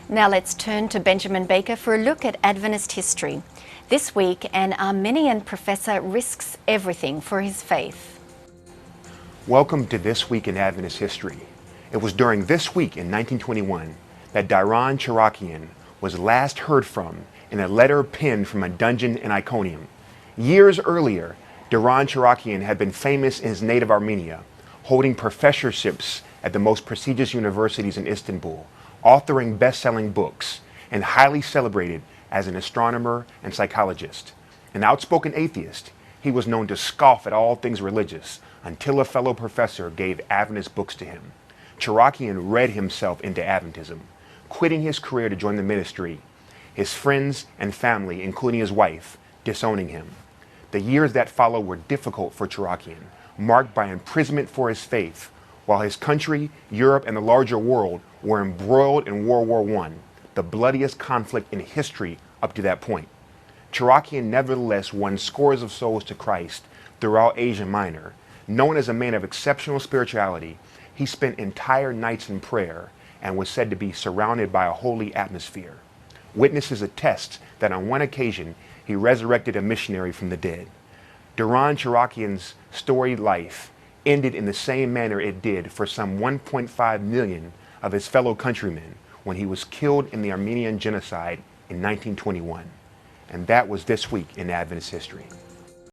Now let's turn to Benjamin Baker for a look at Adventist history. This week, an Armenian professor risks everything for his faith. Welcome to This Week in Adventist History. It was during this week in 1921 that Diran Chrakian was last heard from in a letter penned from a dungeon in Iconium. Years earlier, Diran Chrakian had been famous in his native Armenia, holding professorships at the most prestigious universities in Istanbul, authoring best-selling books, and highly celebrated as an astronomer and psychologist. An outspoken atheist, he was known to scoff at all things religious until a fellow professor gave Adventist books to him. Chrakian read himself into Adventism, quitting his career to join the ministry, his friends and family, including his wife, disowning him. The years that followed were difficult for Chrakian, marked by imprisonment for his faith, while his country, Europe, and the larger world were embroiled in World War I, the bloodiest conflict in history up to that point. Chrakian nevertheless won scores of souls to Christ throughout Asia Minor. Known as a man of exceptional spirituality, he spent entire nights in prayer and was said to be surrounded by a holy atmosphere. Witnesses attest that on one occasion he resurrected a missionary from the dead. Diran Chrakian's storied life ended in the same manner it did for some 1.5 million of his fellow countrymen when he was killed in the Armenian genocide in 1921. And that was This Week in Adventist History.